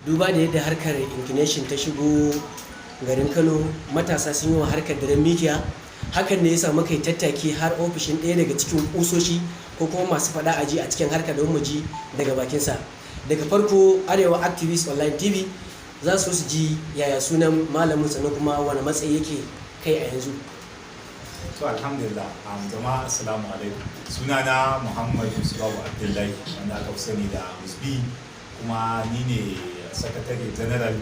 duba da yadda harkar inclination ta shigo garin Kano, matasa sun yi wa harkar daren mikiya. Hakan ne ya samu kai tattaki har ofishin ɗaya daga cikin kusoshi ko kuma masu faɗa aji a cikin harkar da mu ji daga bakinsa. Daga farko Arewa Activist Online TV za su ji yaya sunan malamin sannan kuma wani matsayi yake kai a yanzu. To alhamdulillah, jama'a assalamu alaikum. Sunana Muhammad Musbahu Abdullahi wanda aka fi sani da Musbi, kuma ni ne Secretary General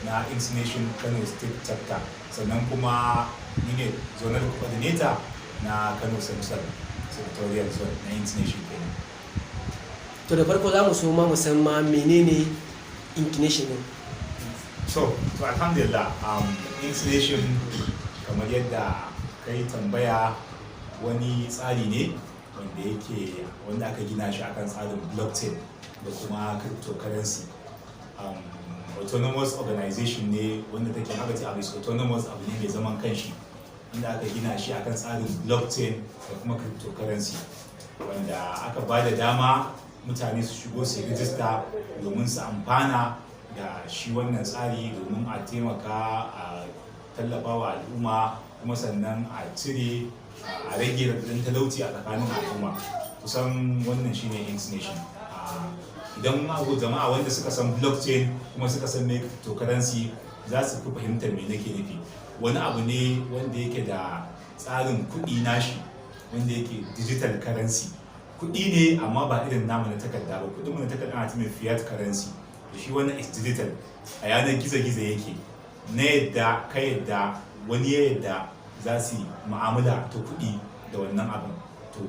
na Insination Kano State Chapter, sannan kuma ni ne Zonal Coordinator na Kano Central Secretarial Zone na Insination kenan. To da farko za mu so ma musamman menene inclination ne? So alhamdulillah, Insination kamar yadda kai tambaya wani tsari ne wanda aka gina shi akan tsarin blockchain da kuma cryptocurrency. Autonomous organization ne wanda take haka ce abu autonomous, abu ne mai zaman kanshi wanda aka gina shi akan tsarin blockchain da kuma cryptocurrency, wanda aka ba da dama mutane su shigo su rijista domin su amfana da shi wannan tsari, domin a taimaka a tallafa wa al'umma, kuma sannan a cire a rage radadin talauci a tsakanin al'umma. Kusan wannan shine Insination. Idan abu jama'a wanda suka san blockchain kuma suka san me cryptocurrency za su fi fahimtar me nake nufi. Wani abu ne wanda yake da tsarin kuɗi nashi, wanda yake digital currency. Kuɗi ne amma ba irin namu na takarda ba. Kuɗin mu na takarda ana cewa fiat currency. Shi wannan is digital, a yanar gizo-gizo yake. Na yadda ka yadda wani ya yadda za su yi mu'amala ta kuɗi da wannan abin. To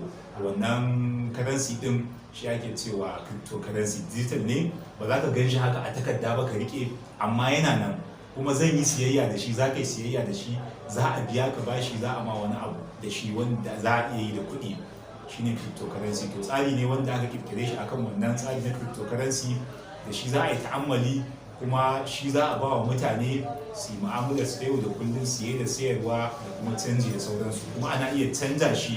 wannan currency din shi ake cewa cryptocurrency. Digital ne, ba za ka gan shi haka a takarda ba ka rike, amma yana nan, kuma zan yi siyayya da shi, za ka yi siyayya da shi, za a biya ka bashi, za a ma wani abu da shi wanda za a iya yi da kuɗi. Shine cryptocurrency. To tsari ne wanda aka kirkire shi akan wannan tsari na cryptocurrency, da shi za a yi ta'ammali, kuma shi za a ba wa mutane su yi mu'amalar su yau da kullum, siye da sayarwa da kuma canji da sauransu. Kuma ana iya canza shi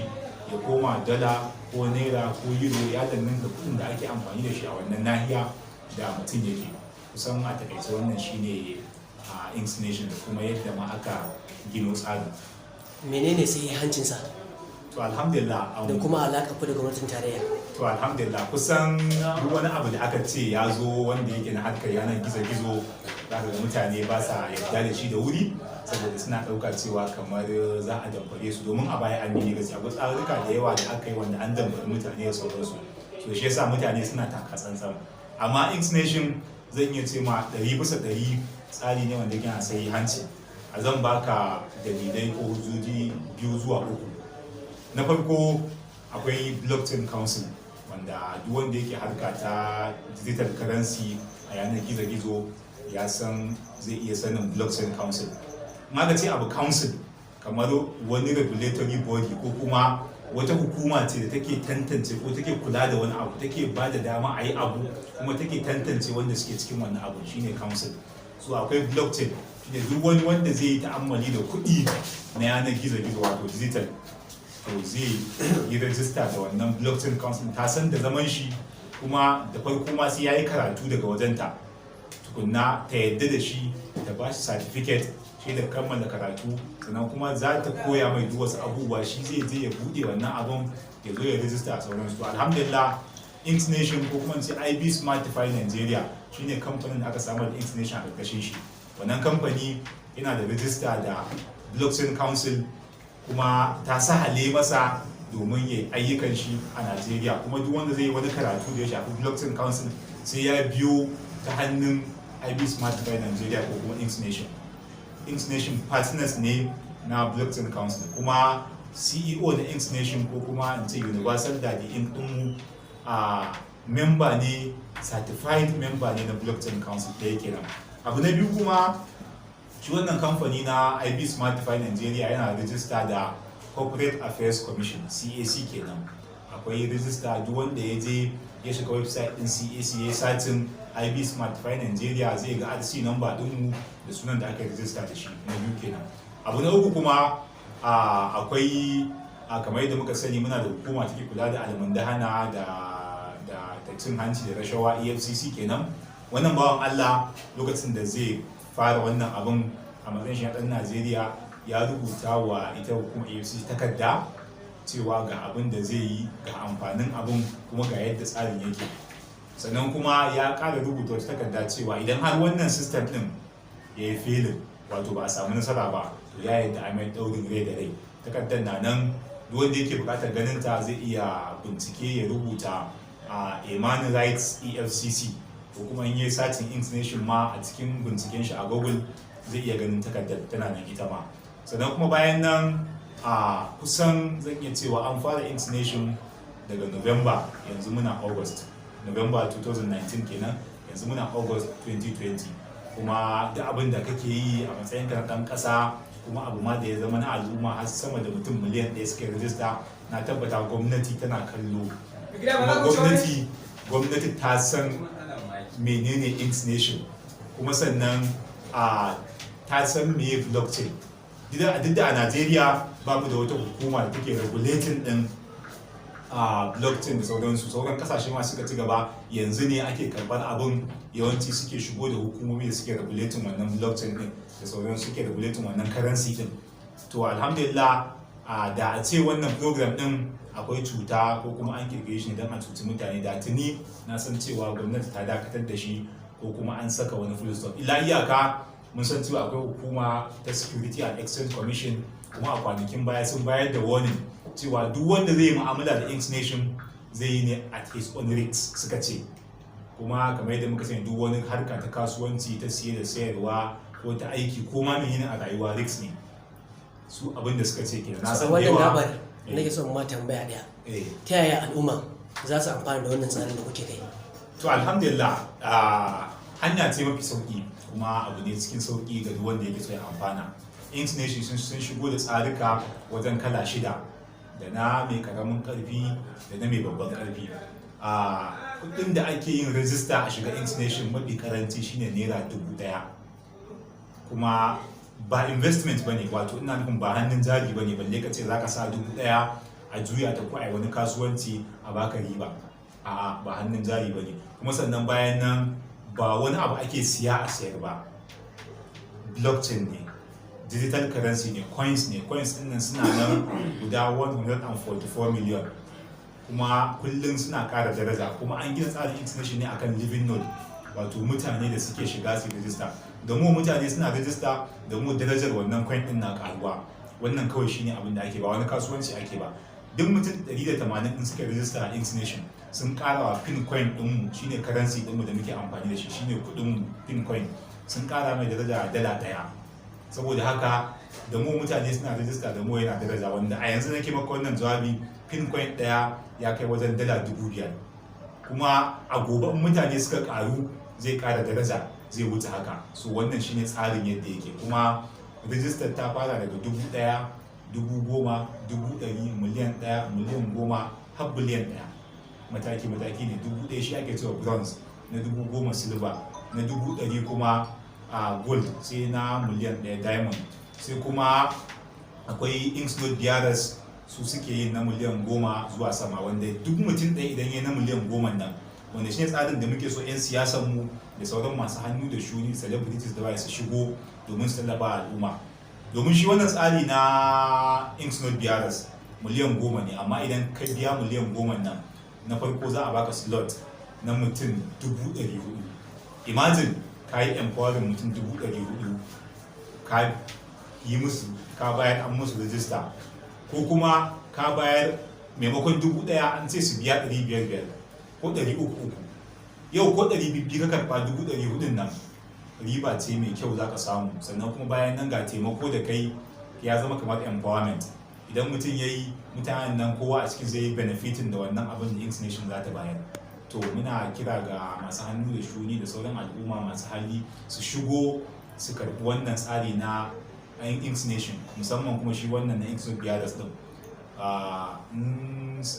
ya koma dala ko naira ko euro, ya danganta kuɗin da ake amfani da shi a wannan nahiya da mutum yake. Kusan a takaice wannan shine Insination da kuma yadda ma aka gino tsarin. Menene sai hancinsa? To alhamdulillah, da kuma alaƙa ku da gwamnatin tarayya. To alhamdulillah, kusan duk wani abu da aka ce ya zo wanda yake na harkar yanar gizo-gizo, za ka ga mutane ba sa yarda da shi da wuri, saboda suna ɗauka cewa kamar za a damfare su, domin a baya an yi gaskiya akwai tsarurruka da yawa da aka yi wanda an damfari mutane da sauransu. So shi yasa mutane suna taka tsantsan. Amma Insination zan iya ce ma 100% tsari ne wanda yana sai hanci. A zan baka dalilai ko hujjoji 2 zuwa 3. Na farko akwai blockchain council, wanda duk wanda yake harka ta digital currency a yanar gizo-gizo ya san zai iya sanin blockchain council. Maka ce abu council kamar wani regulatory body ko kuma wata hukuma ce da take tantance ko take kula da wani abu, take ba da dama a yi abu, kuma take tantance wanda suke cikin wannan abu, shine council. So akwai blockchain, shine duk wani wanda zai yi ta'ammali da kuɗi na yanar gizo-gizo wato digital, to zai yi rajista da wannan blockchain council. Ta san da zaman shi, kuma da farko ma sai ya yi karatu daga wajenta tukunna ta yadda da shi, ta ba shi certificate shi da kammala karatu, sannan kuma za ta koya mai duk wasu abubuwa. Shi zai je ya bude wannan abun ya zo ya rajista a sauransu. To alhamdulillah, Insination ko kuma ce IB Smartify Nigeria shine kamfanin da aka samar da Insination a ƙarƙashin shi. Wannan kamfani yana da rajista da blockchain council, kuma ta sahale masa domin ya ayyukan shi a Najeriya. Kuma duk wanda zai yi wani karatu da ya shafi blockchain council sai ya biyo ta hannun IB Smartify Nigeria ko kuma Insination. Insination partners ne na blockchain council, kuma CEO na Insination ko kuma in ce Universal Daddy Inc. ɗinmu a member ne, certified member ne na blockchain council da yake nan. Abu na biyu kuma, shi wannan kamfani na IB Smartify Nigeria yana rijista da Corporate Affairs Commission, CAC kenan. Akwai rijista, duk wanda ya je ya shiga website din CAC ya satin IB Smartify Nigeria zai ga RC number dinmu da sunan da aka rijista da shi. Na biyu kenan. Abu na uku kuma, akwai kamar yadda muka sani muna da hukuma take kula da almundahana da cin hanci da rashawa, EFCC kenan. wannan bawan Allah lokacin da zai fara wannan abin a matsayin shi ɗan Najeriya ya rubuta wa ita hukumar EFCC takarda cewa ga abin da zai yi, ga amfanin abin, kuma ga yadda tsarin yake. Sannan kuma ya ƙara rubuta wata takarda cewa idan har wannan system ɗin ya yi filin, wato ba a samu nasara ba, to ya yadda a mai ɗaurin rai da rai. Takardar na nan, duk wanda yake buƙatar ganin ta zai iya bincike ya rubuta a Human Rights EFCC, ko kuma in yi satin Inks Nation ma a cikin binciken shi a Google zai iya ganin takardar, tana nan ita ma. Sannan kuma bayan nan a kusan zan iya cewa an fara Inks Nation daga November, yanzu muna August, November 2019 kenan, yanzu muna August 2020. Kuma duk abin da kake yi a matsayin ka na ɗan ƙasa, kuma abu ma da ya zama na al'umma har sama da mutum miliyan 1 suka rajista, na tabbata gwamnati tana kallo. Kuma gwamnati ta san menene Inks Nation, kuma sannan ta san meye blockchain. Duk da a Najeriya babu da wata hukuma da take regulating din blockchain da sauransu, sauran kasashe ma suka ci gaba, yanzu ne ake karɓar abin, yawanci suke shigo da hukumomi da suke regulating wannan blockchain din da sauransu, suke regulating wannan currency din. To alhamdulillah, da a ce wannan program din akwai cuta ko kuma an kirkire shi ne don a cuci mutane, da tuni na san cewa gwamnati ta dakatar da shi ko kuma an saka wani full stop. Illa iyaka mun san cewa akwai hukuma ta Security and Exchange Commission, kuma a kwanakin baya sun bayar da warning cewa duk wanda zai yi mu'amala da Inks Nation zai yi ne at his own risk, suka ce. Kuma kamar yadda muka sani, duk wani harka ta kasuwanci, ta siye da sayarwa ko ta aiki ko ma menene a rayuwa risk ne, su abin da suka ce kenan. Na san wannan gabar nake son ma tambaya daya, ta yaya al'umma za su amfana da wannan tsarin da kuke kai? To alhamdulillah, hanya ce mafi sauki, kuma abu ne cikin sauki ga duk wanda yake so ya amfana. Inks Nation sun shigo da tsarika wajen kala 6, da na mai karamin karfi da na mai babban karfi. Kudin da ake yin rajista a shiga Inks Nation mafi karanci shine naira 1000, kuma ba investment bane, wato ina nufin ba hannun jari bane, balle ka ce zaka sa 1000 a juya ta ko a wani kasuwanci a baka riba. A'a, ba hannun jari bane. Kuma sannan bayan nan ba wani abu ake siya a sayar ba, blockchain ne, digital currency ne, coins ne. Coins din nan suna nan guda 144 million, kuma kullum suna ƙara daraja. Kuma an gina tsarin Inks Nation ne akan living node, wato mutane da suke shiga su register. Da mu mutane suna register, da mu darajar wannan coin din na karuwa. Wannan kawai shine abin da ake, ba wani kasuwanci ake ba. Duk mutum 180 din suka register a Inks Nation sun ƙara wa pin coin ɗinmu, shine currency ɗinmu da muke amfani da shi, shine kuɗin pin coin, sun ƙara mai daraja dala 1. Saboda haka da mu mutane suna register, da mu yana daraja, wanda a yanzu nake maka wannan jawabi, pin coin ɗaya ya kai wajen dala 5,000. Kuma a gobe in mutane suka ƙaru zai ƙara daraja, zai wuce haka. So wannan shine tsarin yadda yake. Kuma register ta fara daga 1,000, 10,000, 100,000, miliyan 1, miliyan 10, har biliyan 1. Mataki ne. 1,000 shi ake cewa bronze, na 10,000 silver, na 100,000 kuma gold, sai na miliyan 1 diamond. Sai kuma akwai Inks Node Bearers, su suke yin na miliyan 10 zuwa sama, wanda duk mutum ɗaya idan ya na miliyan 10 nan, wanda shi ne tsarin da muke so 'yan siyasan mu da sauran masu hannu da shuni, celebrities da waye su shigo domin su tallafa al'umma. Domin shi wannan tsari na Inks Node Bearers miliyan 10 ne, amma idan ka biya miliyan 10 nan, na farko za a baka slot na mutum 400,000. Imagine ka yi empowering mutum 400,000, ka yi musu, ka bayar an musu register, ko kuma ka bayar maimakon 1,000 an ce su biya 500 ko 300. Yau ko 200 ka karɓa 400,000 nan, riba ce mai kyau za ka samu. Sannan kuma bayan nan ga taimako da kai, ya zama kamar empowerment. Idan mutum ya yi, mutanen nan kowa a cikin zai yi benefitin da wannan abin da Inks Nation za ta bayar. To muna kira ga masu hannu da shuni da sauran al'umma masu hali su shigo su karɓi wannan tsari na Inks Nation, musamman kuma shi wannan na Inks Node Bearers din.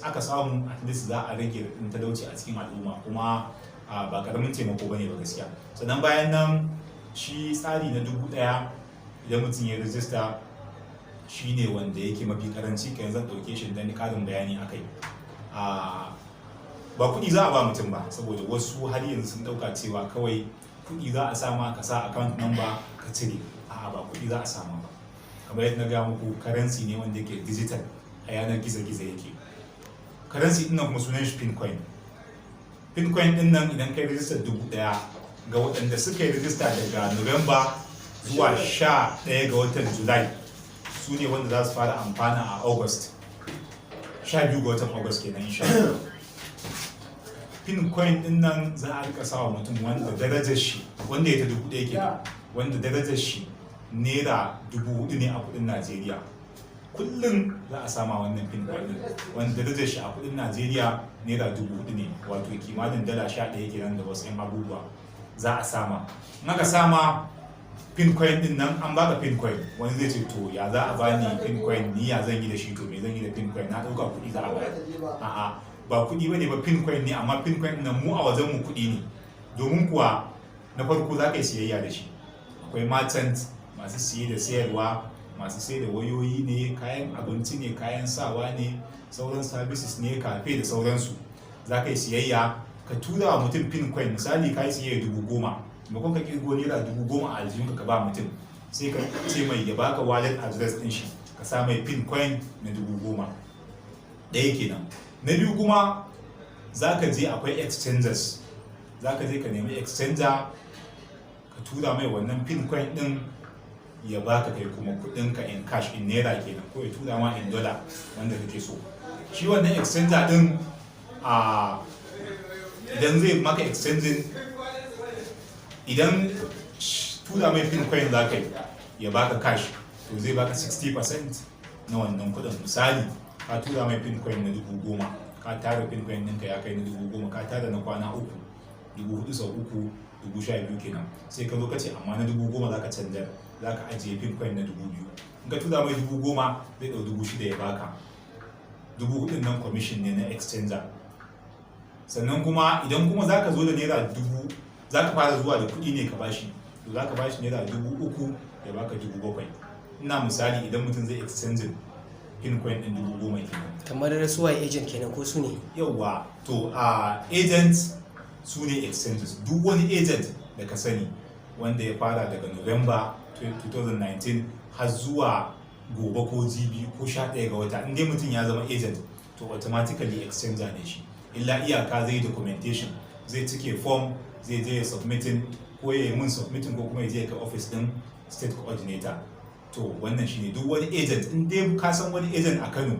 Aka samu at least za a rage talauci a cikin al'umma, kuma ba karamin taimako bane ba gaskiya. Sannan bayan nan shi tsari na 1,000 idan mutum ya rijista, shi ne wanda yake mafi karanci, kai zan ɗauke shi don ƙarin bayani akai. ba kuɗi za a ba mutum ba, saboda wasu har yanzu sun ɗauka cewa kawai kuɗi za a sama ka sa account number ka cire. A'a, ba kuɗi za a sama ba. Kamar yadda na ga muku, currency ne wanda yake digital, a yanar gizo-gizo yake. Currency ɗin nan kuma sunan shi Pincoin. Pincoin ɗin nan idan kai rijistar 1000 ga waɗanda suka yi rijista daga Nuwamba zuwa 11 ga watan Julai, su ne wanda za su fara amfana a August. 12 ga watan August kenan insha Allah. Pincoin ɗin nan za a rika sawa mutum wanda darajar shi, wanda ya ta 1000 kenan, wanda darajar shi naira 4000 ne a kudin Najeriya. Kullum za a sama wannan Pincoin din, wanda darajar shi a kudin Najeriya naira 4000 ne, wato kimanin dala 11 kenan da wasu yan abubuwa za a sama. In aka sama Pincoin din nan, an baka Pincoin, wani zai ce to ya za a bani Pincoin, ni ya zan yi da shi, to me zan yi da Pincoin, na dauka kuɗi za a bayar. A'a, ba kuɗi bane ba, Pincoin ne, amma Pincoin nan mu a wajen mu kuɗi ne. Domin kuwa na farko za ka yi siyayya da shi. Akwai merchant, masu siye da sayarwa, masu sai da wayoyi ne, kayan abinci ne, kayan sawa ne, sauran services ne, kafe da sauransu. Za ka yi siyayya, ka tura wa mutum Pincoin. Misali ka yi siyayya 10,000, maimakon ka kirgo naira 10,000 a aljihunka ka ba mutum, sai ka ce mai ya baka wallet address din shi, ka sa mai Pincoin na 10,000. ɗaya kenan. Na biyu kuma, za ka je akwai exchangers, za ka je ka nemi exchanger, ka tura mai wannan Pincoin din, ya baka kai kuma kudinka in cash, in naira kenan, ko ya tura ma in dollar wanda kake so. Shi wannan exchanger din, idan zai maka exchanging, idan tura mai Pincoin za ka yi ya baka cash, to zai baka 60% na wannan kudin. Misali, ka tura mai Pincoin na 10,000, ka tara Pincoin ɗinka ya kai na 10,000, ka tara na kwana 3, 4,000 sau 3, 12,000 kenan. Sai ka zo ka ce amma na 10,000 za ka canjar, za ka ajiye Pincoin na 2,000. In ka tura mai 10,000, zai ɗau 6,000 ya baka. 4,000 nan commission ne na exchanger. Sannan kuma idan kuma za ka zo da naira 1,000, za ka fara zuwa da kuɗi ne ka bashi, to za ka bashi naira 3,000 ya baka 7,000. Ina misali, idan mutum zai exchanging Pincoin ɗin 10,000 kenan. Kamar rasuwa agent kenan ko su ne? Yawwa, to agents su ne exchanges. Duk wani agent da ka sani wanda ya fara daga November 2019 har zuwa gobe ko jibi ko 11 ga wata, in dai mutum ya zama agent, to automatically exchanger ne shi. Illa iyaka zai documentation, zai cike form, zai je ya submitting, ko ya yi mun submitting, ko kuma ya je ka office din state coordinator. To wannan shine duk wani agent, in dai ka san wani agent a Kano,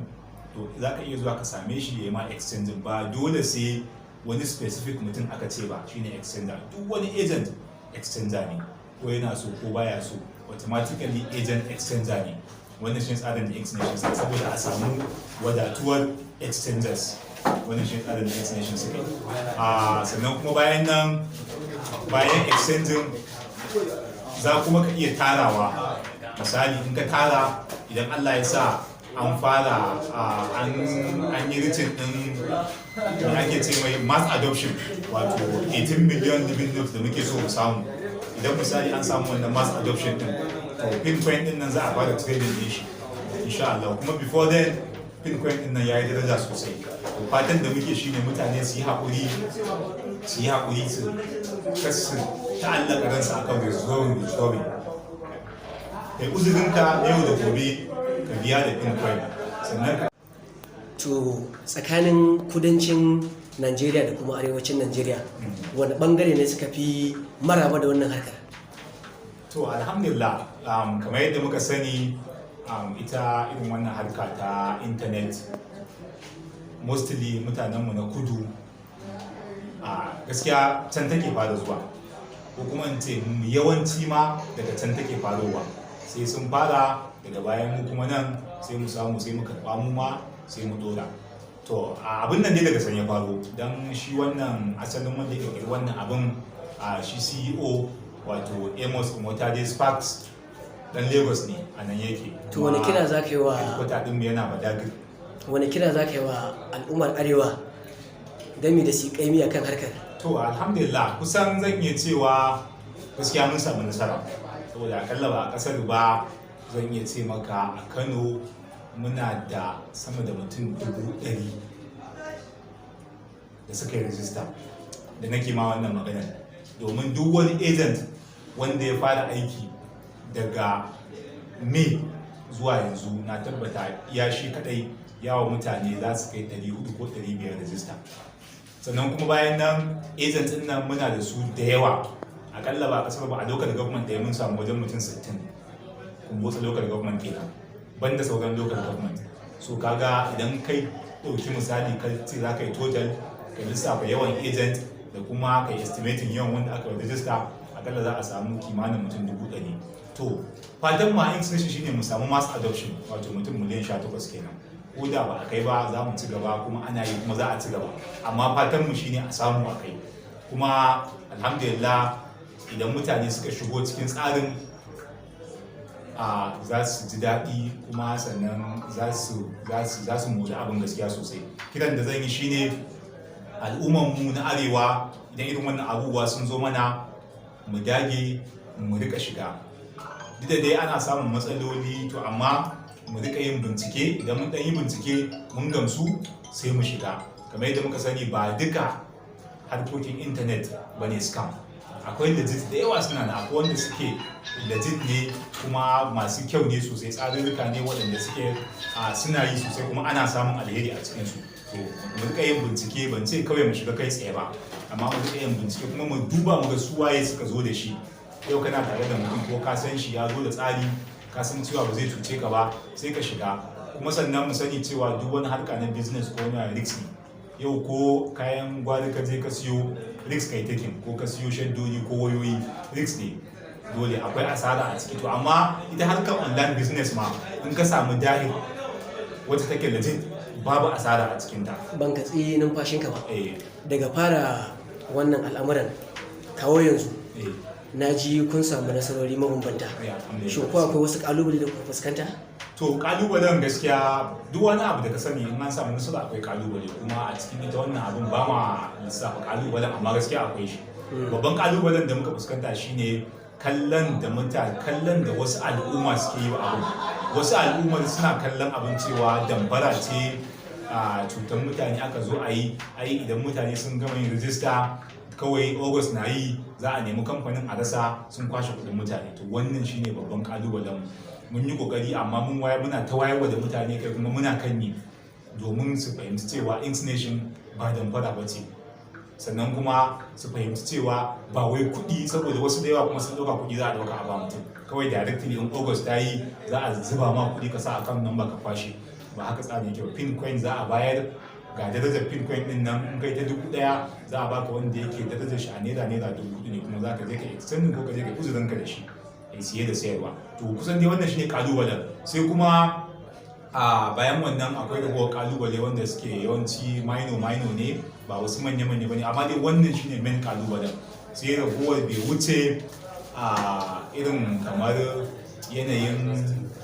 to za ka iya zuwa ka same shi ya yi ma exchanging. Ba dole sai wani specific mutum aka ce ba shine exchanger. Duk wani agent exchanger ne, ko yana so ko baya so, automatically agent exchanger ne. Wannan shi tsarin da X Nation suka, saboda a samu wadatuwar exchangers. Wannan shi tsarin da X Nation suka yi. Sannan kuma bayan nan, bayan exchanging, za kuma ka iya tarawa. Misali, in ka tara, idan Allah ya sa an fara an yi ritin din da ake ce mai mass adoption, wato 18 million living notes da muke so mu samu. Idan misali an samu wannan mass adoption din, to Pincoin din nan za a fara trading din shi insha Allah. Kuma before then, Pincoin din nan yayi daraja sosai. To fatan da muke shine mutane su yi haƙuri, su kasu ta'allaka ransu akan withdrawing. Kai uzurinka yau da gobe ka biya da Pincoin. Sannan ka To tsakanin kudancin Najeriya da kuma arewacin Najeriya, wani bangare ne suka fi maraba da wannan harkar? To alhamdulillah, kamar yadda muka sani, ita irin wannan harka ta internet, mostly mutanenmu na kudu, gaskiya can take fara zuwa, ko kuma in ce yawanci ma daga can take farowa. Sai sun fara, daga bayan mu kuma nan sai mu samu, sai mu karɓa mu ma, sai mu dora. To abin nan dai daga can ya faro, don shi wannan asalin wanda ya ƙirƙiri wannan abin, shi CEO, wato Amos Omotade Sparks, dan Lagos ne, a nan yake. To wani kira za ka yi wa yana Badagry. Wani kira za ka yi wa al'ummar arewa game da su kaimi akan harkar? To alhamdulillah, kusan zan iya cewa gaskiya mun samu nasara, saboda akalla ba a kasar ba, zan iya ce maka a Kano muna da sama da mutum 100,000 da suka yi rijista da nake ma wannan magana, domin duk wani agent wanda ya fara aiki daga May zuwa yanzu na tabbata ya shi kadai yawa mutane za su kai 400 ko 500 rijista. Sannan kuma bayan nan agent din nan muna da su da yawa, akalla ba kasar ba a local government da mun samu wajen mutum 60 kumbotsa local government kenan banda sauran local government. So kaga idan kai dauki misali ka ce za ka yi total ka lissafa yawan agent da kuma ka yi estimating yawan wanda aka register, akalla za a samu kimanin mutum 100,000. To fatan ma in shine mu samu mass adoption, wato mutum miliyan 18 kenan. Ko da ba a kai ba za mu ci gaba, kuma ana yi kuma za a ci gaba, amma fatan mu shine a samu a kai. Kuma alhamdulillah idan mutane suka shigo cikin tsarin za su ji daɗi, kuma sannan za su mori abin gaskiya sosai. Kiran da zan yi shine al'ummarmu na arewa, idan irin wannan abubuwa sun zo mana mu dage mu rika shiga. Duk da dai ana samun matsaloli, to amma mu rika yin bincike. Idan mun yi bincike mun gamsu sai mu shiga. Kamar yadda muka sani ba duka harkokin intanet bane scam, akwai legit da yawa suna da, akwai wanda suke legit ne kuma masu kyau ne sosai, tsarurruka ne waɗanda suke suna yi sosai kuma ana samun alheri a cikinsu. To mu rika yin bincike, ban ce kawai mu shiga kai tsaye ba, amma mu rika yin bincike kuma mu duba mu ga su waye suka zo da shi. Yau kana tare da mutum ko ka san shi ya zo da tsari, ka san cewa ba zai cuce ka ba, sai ka shiga. Kuma sannan mu sani cewa duk wani harka na business ko na risk ne. Yau ko kayan gwari ka je ka siyo, risk kai taking, ko ka siyo shaddodi ko wayoyi, risk ne, dole akwai asara a ciki. To amma ita harkar online business ma in ka samu dahil wacce take legit, babu asara a cikinta. Ban katsi numfashinka ba. Daga fara wannan al'amuran kawo yanzu na ji kun samu nasarori mabambanta. Shin ko akwai wasu kalubale da kuka fuskanta? To kalubalen gaskiya duk wani abu da ka sani in an samu nasara akwai kalubale, kuma a cikin ita wannan abin ba ma lissafa kalubalen, amma gaskiya akwai shi. Babban kalubalen da muka fuskanta shine kallon da wasu al'umma suke yi wa abin. Wasu al'ummar suna kallon abin cewa damfara ce, cutar mutane aka zo a yi idan mutane sun gama yin rijista kawai August na yi za a nemi kamfanin a rasa, sun kwashe kudin mutane. To wannan shine babban kalubalen. Mun yi kokari, amma muna ta wayarwa da mutane kai, kuma muna kan yi domin su fahimci cewa Inksnation ba damfara ba ce, sannan kuma su fahimci cewa ba wai kuɗi, saboda wasu da yawa kuma sun ɗauka kuɗi za a ɗauka a ba mutum kawai directly in August ta yi za a zuba ma kuɗi ka sa account number ka kwashe. Ba haka tsarin yake ba. Pin coin za a bayar, ga darajar pin coin din nan in kai ta 1,000 za a baka wanda yake darajar shi a naira 4,000 ne, kuma za ka je ka extend ko ka je ka uzurin ka da shi ai siye da sayarwa. To kusan dai wannan shine kalubalen. Sai kuma bayan wannan akwai ragowar kalubale wanda suke yawanci minor ne, ba wasu manya bane, amma dai wannan shine main kalubalen. Sai ragowar bai wuce irin kamar yanayin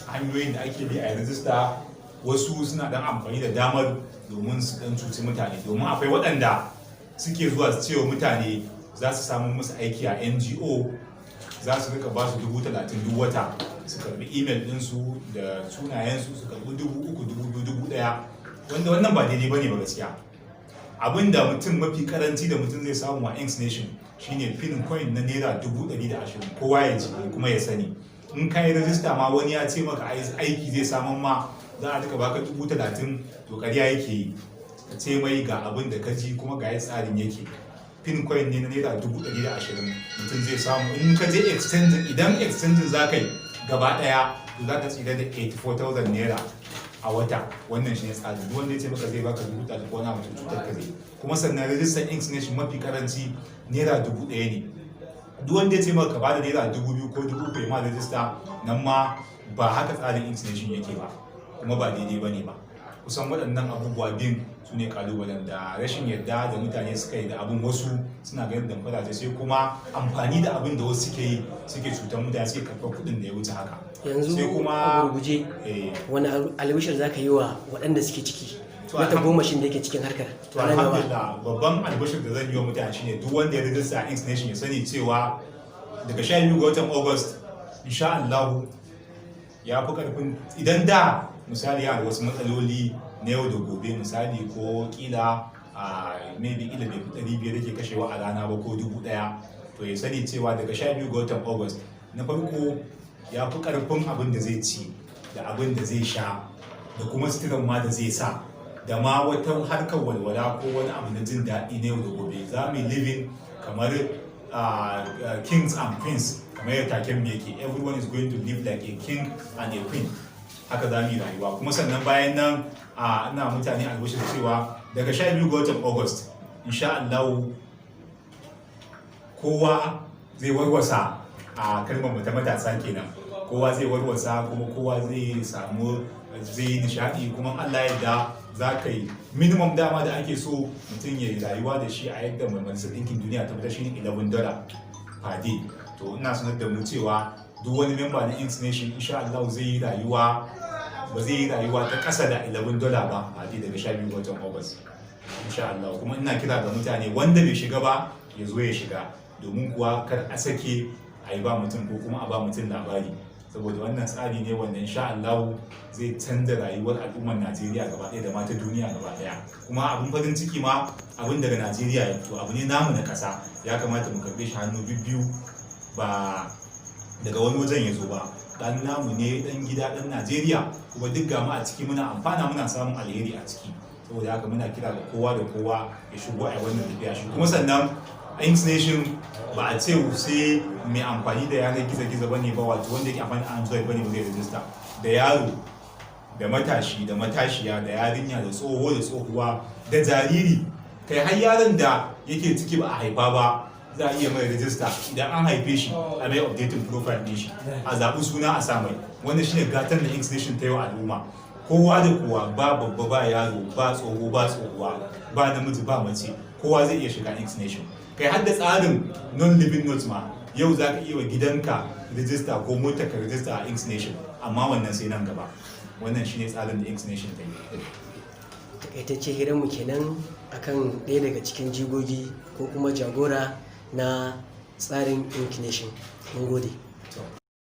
hanyoyin da ake bi a rijista. Wasu suna dan amfani da damar domin su dan cuci mutane, domin akwai waɗanda suke zuwa su cewa mutane za su samu musu aiki a NGO, za su rika ba su 30,000 duk wata, su karbi email ɗinsu da sunayensu, su karbi 3,000, 2,000, wanda wannan ba daidai bane ba gaskiya. Abin da mutum mafi karanci da mutum zai samu a Inksnation shine pin coin na naira 120, kowa ya ji kuma ya sani. In ka yi rajista ma wani ya ce maka aiki zai samun ma za a duka baka 30,000, to ƙarya yake yi. Ka ce mai ga abin da ka ji kuma ga tsarin yake. Pin coin ne na naira 120 mutum zai samu. In ka je exchanging, idan exchanging za ka yi gaba ɗaya, to za ka tsira da 84,000 naira a wata. Wannan shi ne tsarin. Duk wanda ya ce maka zai baka 30,000 ko na mutum cutar ka zai. Kuma sannan rajistar Inksnation mafi karanci naira 1,000 ne. Duk wanda ya ce maka ba da naira 2,000 ko 3,000 ya ma rajista, nan ma ba haka tsarin Inksnation yake ba, kuma ba daidai ba ne ba. Kusan waɗannan abubuwa biyun su ne kalubalen, da rashin yarda da mutane suka yi da abin, wasu suna ganin damfara ce, sai kuma amfani da abin da wasu suke yi suke cutar mutane, suke karɓar kuɗin da ya wuce haka. Yanzu sai kuma a gurguje wani albishir za ka yi wa waɗanda suke ciki na tagomashin da yake cikin harkar? To alhamdulillah, babban albishir da zan yi wa mutane shine duk wanda ya rijista a Inksnation ya sani cewa daga 12 ga watan August insha Allah ya fi karfin, idan da misali yana da wasu matsaloli na yau da gobe, misali ko kila maybe ila bai fi 500 yake kashewa a rana ba ko 1000, to ya sani cewa daga 12 ga watan August na farko ya fi karfin abin da zai ci da abin da zai sha da kuma sitiran ma da zai sa da ma wata harkar walwala ko wani abu na jin daɗi na yau da gobe. Za mu yi living kamar kings and queens, kamar yadda taken yake, everyone is going to live like a king and a queen. Haka za mu yi rayuwa. Kuma sannan bayan nan ina mutane albishir cewa daga 12 ga watan August insha Allah kowa zai warwasa a kalmar mu ta matasa kenan, kowa zai warwasa kuma kowa zai samu zai nishadi, kuma Allah yadda za ka yi minimum dama da ake so mutum ya yi rayuwa da shi a yadda majalisar ɗinkin duniya ta fitar shi ne $11 per day. To ina sanar da mu cewa duk wani memba na Inks Nation insha Allah zai yi rayuwa, ba zai yi rayuwa ta ƙasa da $11 ba a day daga 12 ga watan August insha Allah. Kuma ina kira ga mutane wanda bai shiga ba ya zo ya shiga, domin kuwa kar a sake a yi ba mutum ko kuma a ba mutum labari, saboda wannan tsari ne wanda insha Allah zai canza rayuwar al'ummar Najeriya gaba ɗaya da ma ta duniya gaba ɗaya. Kuma abin farin ciki ma abin daga Najeriya ya fito, abu ne namu na ƙasa, ya kamata mu karɓe shi hannu bibbiyu, ba daga wani wajen ya zo ba. Dan namu ne, dan gida, dan Najeriya, kuma duk ga mu a ciki muna amfana, muna samun alheri a ciki. Saboda haka muna kira ga kowa da kowa ya shigo a wannan tafiya shi. Kuma sannan Inks Nation ba a ce sai mai amfani da yanar gizo-gizo bane ba, wato wanda yake amfani da Android bane zai rijista. Da yaro da matashi da matashiya da yarinya da tsoho da tsohuwa da jariri, kai har yaron da yake ciki ba a haifa ba za a iya mai rijista. Idan an haife shi a mai updating profile din shi, a zaɓi suna a sa mai. Wannan shine gatan da Inks Nation ta yi wa al'umma. Kowa da kowa, ba babba ba yaro, ba tsoho ba tsohuwa, ba namiji ba mace, kowa zai iya shiga Inks Nation. Kai har da tsarin non-living notes ma yau za ka iya wa gidanka rijista ko motar ka rijista a Inks Nation, amma wannan sai nan gaba. Wannan shine tsarin da Inks Nation ta yi. Takaitacce hiranmu kenan akan ɗaya daga cikin jigogi ko kuma jagora na tsarin Inks Nation. Mun gode.